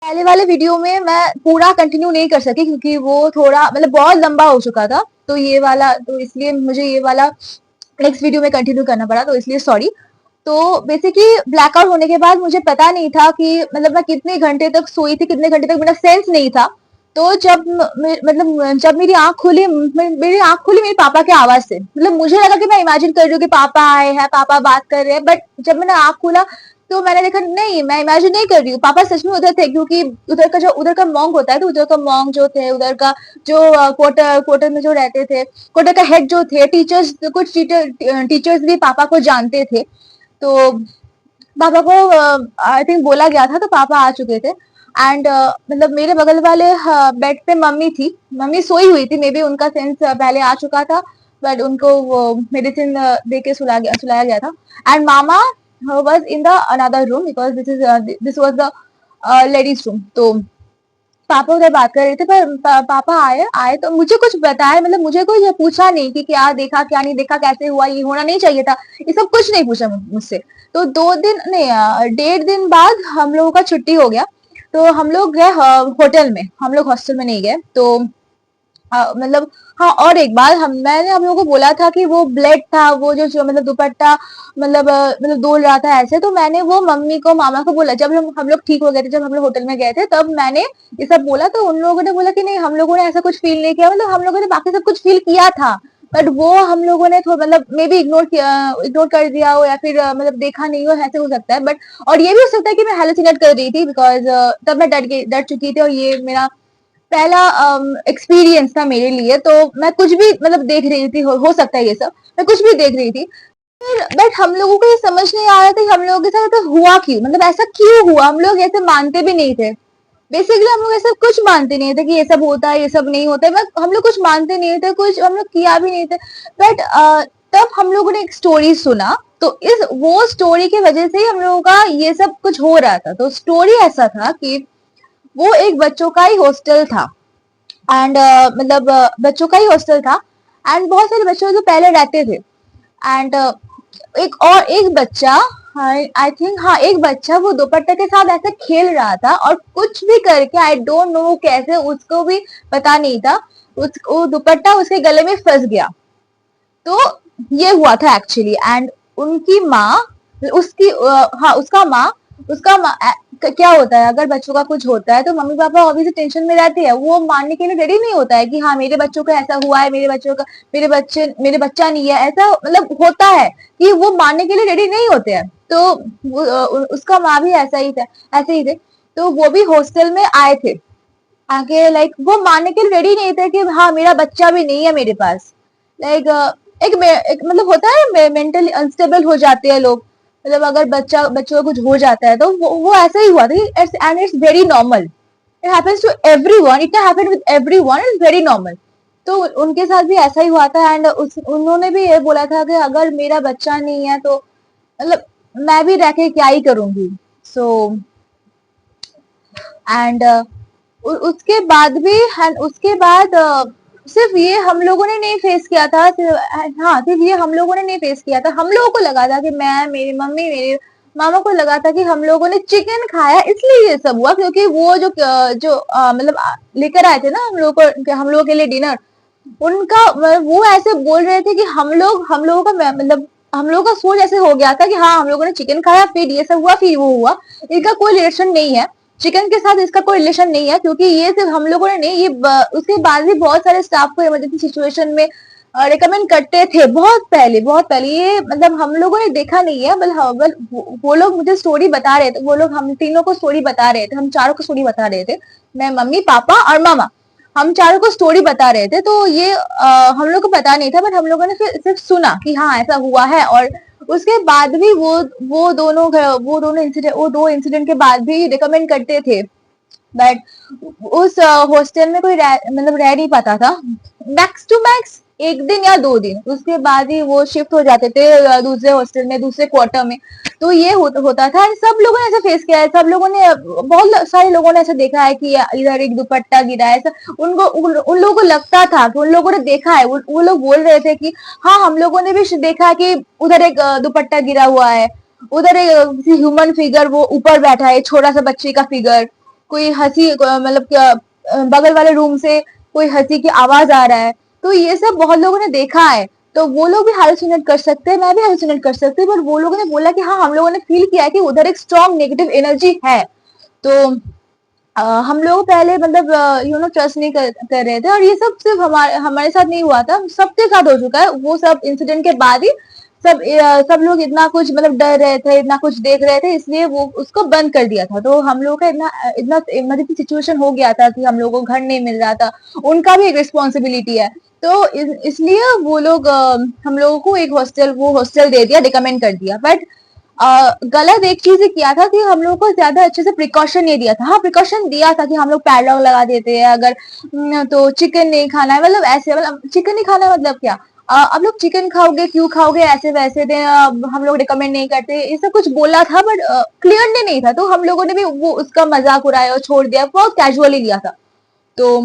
पहले वाले वीडियो में मैं पूरा कंटिन्यू नहीं कर सकी क्योंकि वो थोड़ा मतलब बहुत लंबा हो चुका था, तो ये वाला तो इसलिए मुझे ये वाला नेक्स्ट वीडियो में कंटिन्यू करना पड़ा, तो इसलिए सॉरी। तो बेसिकली ब्लैकआउट होने के बाद मुझे पता नहीं था कि मतलब मैं कितने घंटे तक सोई थी, कितने घंटे तक मेरा सेंस नहीं था। तो मतलब जब मेरी आंख खुली, मेरी आंख खुली मेरे पापा के आवाज से, मतलब मुझे लगा कि मैं इमेजिन कर रही हूँ कि पापा आए हैं, पापा बात कर रहे हैं, बट जब मैंने आंख खोला तो मैंने देखा नहीं, मैं इमेजिन नहीं कर रही हूँ, पापा सच में उधर थे। क्योंकि उधर का मॉन्ग होता है, तो उधर का मॉन्ग जो थे, उधर का जो क्वार्टर में जो रहते थे, क्वार्टर का हेड जो थे, कुछ टीचर्स भी पापा को जानते थे। तो पापा को आई थिंक बोला गया था, तो पापा आ चुके थे। एंड मतलब मेरे बगल वाले बेड पे मम्मी थी, मम्मी सोई हुई थी, मे बी उनका सेंस पहले आ चुका था, बट उनको वो मेडिसिन दे के सुलाया गया था। And mama was in the another room because this was the ladies room. तो पापा उधर बात कर रहे थे, पर पापा आए आए तो मुझे कुछ बताया, मतलब मुझे कोई ये पूछा नहीं कि क्या देखा क्या नहीं देखा, कैसे हुआ, ये होना नहीं चाहिए था, ये सब कुछ नहीं पूछा मुझसे। तो 2 दिन नहीं, 1.5 दिन बाद हम लोगों का छुट्टी हो गया। तो हम लोग गए होटल में, हम लोग हॉस्टल में नहीं गए। तो मतलब हाँ, और एक बार मैंने हम लोगों को बोला था कि वो ब्लड था, वो जो मतलब दुपट्टा मतलब डोल रहा था ऐसे। तो मैंने वो मम्मी को मामा को बोला, जब हम लोग ठीक हो गए थे, जब हम लोग होटल में गए थे, तब मैंने ये सब बोला। तो उन लोगों ने बोला कि नहीं, हम लोगों ने ऐसा कुछ फील नहीं किया, मतलब हम लोगों ने बाकी सब कुछ फील किया था, बट वो हम लोगों ने थोड़ा मतलब मे बी इग्नोर कर दिया हो, या फिर मतलब देखा नहीं हो, ऐसे हो सकता है। बट और ये भी हो सकता है कि मैं हेलुसिनेट कर रही थी, बिकॉज तब मैं डर चुकी थी, और ये मेरा पहला एक्सपीरियंस था मेरे लिए। तो मैं कुछ भी मतलब देख रही थी, हो सकता है ये सब, मैं कुछ भी देख रही थी। फिर बट हम लोगों को ये समझ नहीं आ रहा था कि हम लोगों के साथ ऐसा हुआ क्यों, मतलब ऐसा क्यों हुआ। हम लोग ऐसे मानते भी नहीं थे, बेसिकली हम लोग ऐसा कुछ मानते नहीं थे कि ये सब होता है, ये सब नहीं होता है, हम लोग कुछ मानते नहीं थे, कुछ हम लोग किया भी नहीं थे। बट तब हम लोगों ने एक स्टोरी सुना, तो इस वो स्टोरी की वजह से ही हम लोगों का ये सब कुछ हो रहा था। तो स्टोरी ऐसा था कि वो एक बच्चों का ही हॉस्टल था। एंड बच्चों का ही हॉस्टल था, एंड बहुत सारे बच्चे जो पहले रहते थे। एंड एक बच्चा, आई थिंक हाँ, एक बच्चा वो दुपट्टे के साथ ऐसे खेल रहा था, और कुछ भी करके आई डोंट नो कैसे, उसको भी पता नहीं था, वो दुपट्टा उसके गले में फंस गया। तो ये हुआ था एक्चुअली। एंड उनकी माँ, उसकी हाँ, उसका माँ क्या होता है, अगर बच्चों का कुछ होता है तो मम्मी पापा ऑब्वियसली टेंशन में रहते हैं, वो मानने के लिए रेडी नहीं होता है कि हाँ मेरे बच्चों को ऐसा हुआ है, मेरे बच्चा नहीं है, ऐसा मतलब होता है कि वो मानने के लिए रेडी नहीं होते हैं। तो उसका माँ भी ऐसा ही था, ऐसे ही थे। तो वो भी हॉस्टल में आए थे, आगे लाइक वो मानने के लिए रेडी नहीं थे कि हाँ मेरा बच्चा भी नहीं है मेरे पास। लाइक एक मतलब होता है मेंटली अनस्टेबल हो जाते हैं लोग, मतलब अगर बच्चों का कुछ हो जाता है, तो वो ऐसा ही हुआ था। And it's very normal, it happens to everyone, it happen with everyone, it's very normal. तो उनके साथ भी ऐसा ही हुआ था। एंड उन्होंने भी ये बोला था कि अगर मेरा बच्चा नहीं है तो मतलब मैं भी रह के क्या ही करूंगी। सो एंड उसके बाद भी, उसके बाद सिर्फ ये हम लोगों ने नहीं फेस किया था, हाँ सिर्फ ये हम लोगों ने नहीं फेस किया था। हम लोगों को लगा था कि मैं, मेरी मम्मी, मेरे मामा को लगा था कि हम लोगों ने चिकन खाया इसलिए ये सब हुआ, क्योंकि वो जो मतलब लेकर आए थे ना हम लोगों के लिए डिनर, उनका वो ऐसे बोल रहे थे कि हम लोगों का मतलब हम लोगों का सोच ऐसे हो गया था कि हाँ हम लोगों ने चिकन खाया, फिर ये सब हुआ, फिर वो हुआ। इनका कोई रिलेशन नहीं है, चिकन के साथ इसका कोई रिलेशन नहीं है, क्योंकि ये सिर्फ हम लोगों ने नहीं, उसके बाद भी बहुत सारे स्टाफ को इमरजेंसी सिचुएशन में रिकमेंड करते थे, बहुत पहले ये मतलब हम लोगों ने देखा नहीं है, बल वो लोग मुझे स्टोरी बता रहे थे, वो लोग हम तीनों को स्टोरी बता रहे थे, हम चारों को स्टोरी बता रहे थे, मैं, मम्मी, पापा और मामा, हम चारों को स्टोरी बता रहे थे। तो ये हम लोग को पता नहीं था, बट हम लोगों ने फिर सिर्फ सुना कि हाँ ऐसा हुआ है। और उसके बाद भी वो दोनों इंसिडेंट, वो दो इंसिडेंट के बाद भी रिकमेंड करते थे, बट उस हॉस्टल में कोई मतलब रह नहीं पाता था, मैक्स टू मैक्स 1 दिन या 2 दिन, उसके बाद ही वो शिफ्ट हो जाते थे दूसरे हॉस्टल में, दूसरे क्वार्टर में। तो ये होता था, सब लोगों ने ऐसा फेस किया है, सब लोगों ने, बहुत सारे लोगों ने ऐसा देखा है कि इधर एक दुपट्टा गिरा है, ऐसा उन लोगों को लगता था कि उन लोगों ने देखा है, वो लोग बोल रहे थे कि हाँ हम लोगों ने भी देखा कि उधर एक दुपट्टा गिरा हुआ है, उधर एक ह्यूमन फिगर वो ऊपर बैठा है, छोटा सा बच्चे का फिगर, कोई हंसी मतलब बगल वाले रूम से कोई हंसी की आवाज आ रहा है, तो ये सब बहुत लोगों ने देखा है। तो वो लोग भी हालुसिनेट कर सकते हैं, मैं भी हालुसिनेट कर सकती हूँ, पर वो लोगों ने बोला कि हाँ हम लोगों ने फील किया है कि उधर एक स्ट्रॉन्ग नेगेटिव एनर्जी है। तो हम लोग पहले मतलब ट्रस्ट नहीं कर रहे थे, और ये सब सिर्फ हमारे हमारे साथ नहीं हुआ था, सबके साथ हो चुका है। वो सब इंसिडेंट के बाद ही सब लोग इतना कुछ मतलब डर रहे थे, इतना कुछ देख रहे थे, इसलिए वो उसको बंद कर दिया था। तो हम लोग का इतना इतना इमरजेंसी सिचुएशन हो गया था कि हम लोगों को घर नहीं मिल रहा था, उनका भी एक रिस्पॉन्सिबिलिटी है। तो इसलिए वो लोग हम लोगों को एक हॉस्टल दे दिया, रिकमेंड कर दिया। बट गलत एक चीज किया था कि हम लोग को ज्यादा अच्छे से प्रिकॉशन नहीं दिया था। हाँ, प्रिकॉशन दिया था कि हम लोग पैडलॉक लगा देते हैं अगर तो चिकन नहीं खाना है, मतलब ऐसे, मतलब चिकन नहीं खाना है मतलब क्या, अब लोग चिकन खाओगे क्यों खाओगे, ऐसे वैसे दे हम लोग रिकमेंड नहीं करते, ये सब कुछ बोला था, बट क्लियरली नहीं था। तो हम लोगों ने भी वो उसका मजाक उड़ाया और छोड़ दिया, बहुत कैजुअली लिया था। तो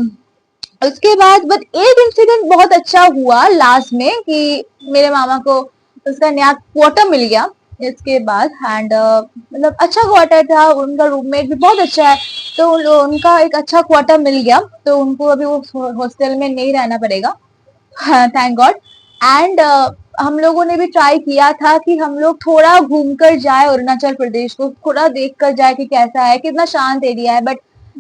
उसके बाद बट एक इंसिडेंट बहुत अच्छा हुआ लास्ट में कि मेरे मामा को उसका नया क्वार्टर मिल गया इसके बाद। एंड मतलब अच्छा क्वार्टर था, उनका रूममेट भी बहुत अच्छा है, तो उनका एक अच्छा क्वार्टर मिल गया, तो उनको अभी वो हॉस्टल में नहीं रहना पड़ेगा, हाँ थैंक गॉड। एंड हम लोगों ने भी ट्राई किया था कि हम लोग थोड़ा घूम कर जाए अरुणाचल प्रदेश को, थोड़ा देख कर जाए कि कैसा है, कितना शांत एरिया है, बट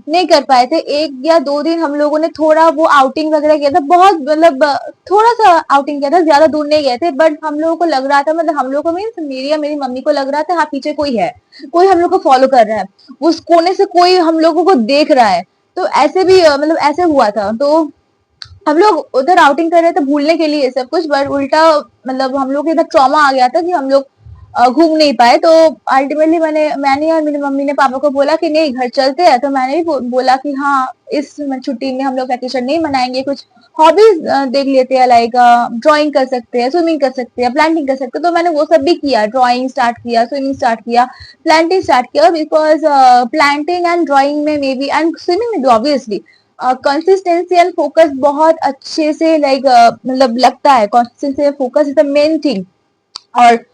नहीं कर पाए थे। 1 या 2 दिन हम लोगों ने थोड़ा वो आउटिंग वगैरह किया था, बहुत मतलब थोड़ा सा आउटिंग किया था, ज्यादा दूर नहीं गए थे। बट हम लोगों को लग रहा था, मतलब हम लोग को मीन्स मेरी या मेरी मम्मी को लग रहा था हाँ पीछे कोई है, कोई हम लोग को फॉलो कर रहा है, उस कोने से कोई हम लोगों को देख रहा है। तो ऐसे भी मतलब ऐसे हुआ था। तो हम लोग उधर आउटिंग कर रहे थे भूलने के लिए सब कुछ, पर उल्टा मतलब हम लोग इतना ट्रॉमा आ गया था कि हम लोग घूम नहीं पाए। तो अल्टीमेटली मैंने और मेरी मम्मी ने पापा को बोला कि नहीं घर चलते हैं। तो मैंने भी बोला कि हाँ इस छुट्टी में हम लोग वैकेशन नहीं मनाएंगे, कुछ हॉबीज देख लेते हैं, लाइक ड्राइंग कर सकते हैं, स्विमिंग कर सकते हैं, प्लांटिंग कर सकते हैं। तो मैंने वो सब भी किया, ड्राइंग स्टार्ट किया, स्विमिंग स्टार्ट किया, प्लांटिंग स्टार्ट किया, बिकॉज प्लांटिंग एंड ड्राइंग में मे बी एंड स्विमिंग में भी ऑब्वियसली कंसिस्टेंसी एंड फोकस बहुत अच्छे से लाइक मतलब लगता है, consistency and focus is the main thing. और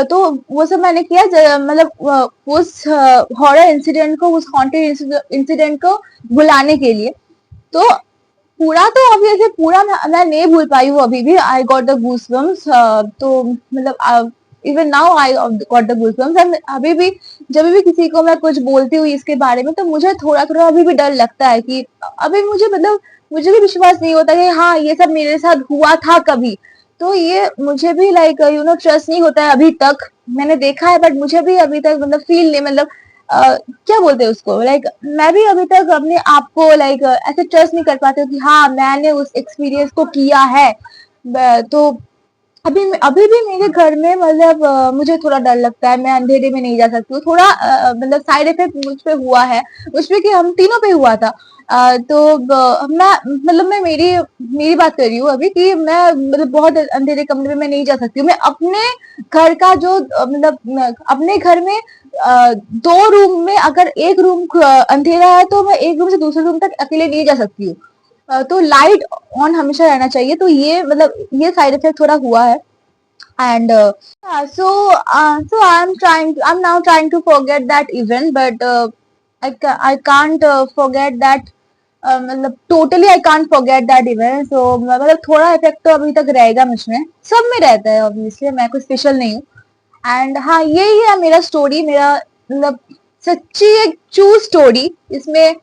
तो वो सब मैंने किया मतलब उस हॉरर इंसिडेंट को, उस हॉन्टेड इंसिडेंट को भुलाने के लिए। तो पूरा तो अभी ऐसे पूरा मैं नहीं भूल पाई हूँ अभी भी, आई गॉट द गूज़बम्प्स। तो मतलब even now I got the goosebumps. And अभी भी जब भी किसी को मैं कुछ बोलती हूँ इसके बारे में, तो मुझे थोड़ा थोड़ा अभी भी डर लगता है कि अभी मुझे मतलब मुझे भी विश्वास नहीं होता कि हाँ ये सब मेरे साथ हुआ था कभी। तो ये मुझे भी लाइक ट्रस्ट नहीं होता है अभी तक। मैंने देखा है बट मुझे भी अभी तक मतलब फील नहीं, मतलब क्या बोलते हैं उसको, लाइक मैं भी अभी तक अपने आप को लाइक ऐसे ट्रस्ट नहीं कर पाती हूँ कि हाँ मैंने उस एक्सपीरियंस को किया है। तो अभी भी मेरे घर में मतलब मुझे थोड़ा डर लगता है, मैं अंधेरे में नहीं जा सकती हूँ थोड़ा, मतलब साइड इफेक्ट मुझ पे हुआ है, उस पे कि हम तीनों पे हुआ था। तो मैं मतलब मैं मेरी मेरी बात कर रही हूँ अभी कि मैं मतलब बहुत अंधेरे कमरे में मैं नहीं जा सकती हूँ। मैं अपने घर का जो मतलब अपने घर में 2 रूम में अगर एक रूम अंधेरा है तो मैं एक रूम से दूसरे रूम तक अकेले नहीं जा सकती हूँ। तो लाइट ऑन हमेशा रहना चाहिए। तो ये मतलब ये साइड इफेक्ट थोड़ा हुआ है। And yeah, so I'm now trying to forget that event, but I can't forget that, मतलब totally I can't forget that event. So मतलब थोड़ा इफेक्ट तो अभी तक रहेगा, मुझमें सब में रहता है ऑब्वियसली, मैं कुछ स्पेशल नहीं हूँ। एंड हाँ यही है मेरा स्टोरी, मेरा मतलब सच्ची एक ट्रू स्टोरी। इसमें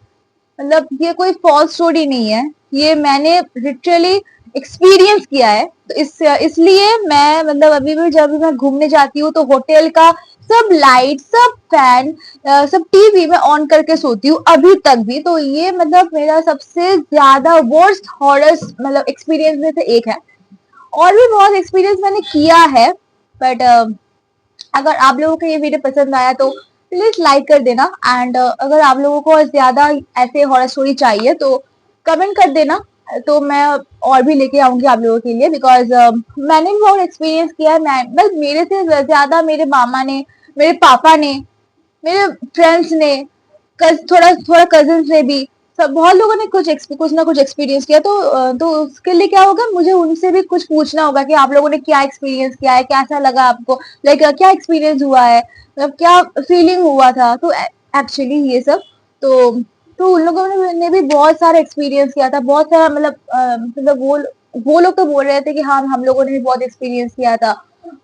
मतलब ये कोई फॉल्स स्टोरी नहीं है, ये मैंने लिटरली एक्सपीरियंस किया है। तो इसलिए मैं मतलब अभी भी जब भी मैं घूमने जाती हूँ तो होटल का सब लाइट, सब फैन, सब टीवी में ऑन करके सोती हूँ अभी तक भी। तो ये मतलब मेरा सबसे ज्यादा वर्स्ट हॉरर मतलब एक्सपीरियंस में से एक है। और भी बहुत एक्सपीरियंस मैंने किया है, बट अगर आप लोगों को ये वीडियो पसंद आया तो प्लीज लाइक कर देना। एंड अगर आप लोगों को ज्यादा ऐसे हॉरर स्टोरी चाहिए तो कमेंट कर देना, तो मैं और भी लेके आऊंगी आप लोगों के लिए। बिकॉज मैंने भी बहुत एक्सपीरियंस किया है, मैं बस मेरे से ज्यादा मेरे मामा ने, मेरे पापा ने, मेरे फ्रेंड्स ने, थोड़ा थोड़ा कजिन्स ने भी, सब बहुत लोगों ने कुछ ना कुछ एक्सपीरियंस किया। तो उसके लिए क्या होगा, मुझे उनसे भी कुछ पूछना होगा कि आप लोगों ने क्या एक्सपीरियंस किया है, कैसा लगा आपको, लाइक क्या एक्सपीरियंस हुआ है, मतलब क्या फीलिंग हुआ था। तो एक्चुअली ये सब तो तो उन लोगों ने भी बहुत सारा एक्सपीरियंस किया था, बहुत सारा मतलब वो लोग तो बोल रहे थे कि हाँ, हम लोगों ने भी बहुत एक्सपीरियंस किया था।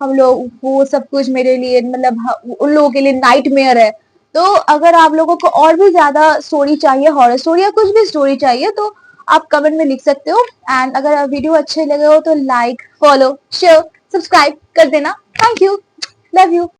हम लोग वो सब कुछ मेरे लिए मतलब उन लोगों के लिए नाइटमेयर है। तो अगर आप लोगों को और भी ज़्यादा स्टोरी चाहिए, हॉरर स्टोरी या कुछ भी स्टोरी चाहिए, तो आप कमेंट में लिख सकते हो। एंड अगर वीडियो अच्छे लगे हो तो लाइक, फॉलो, शेयर, सब्सक्राइब कर देना। Thank you. Love you.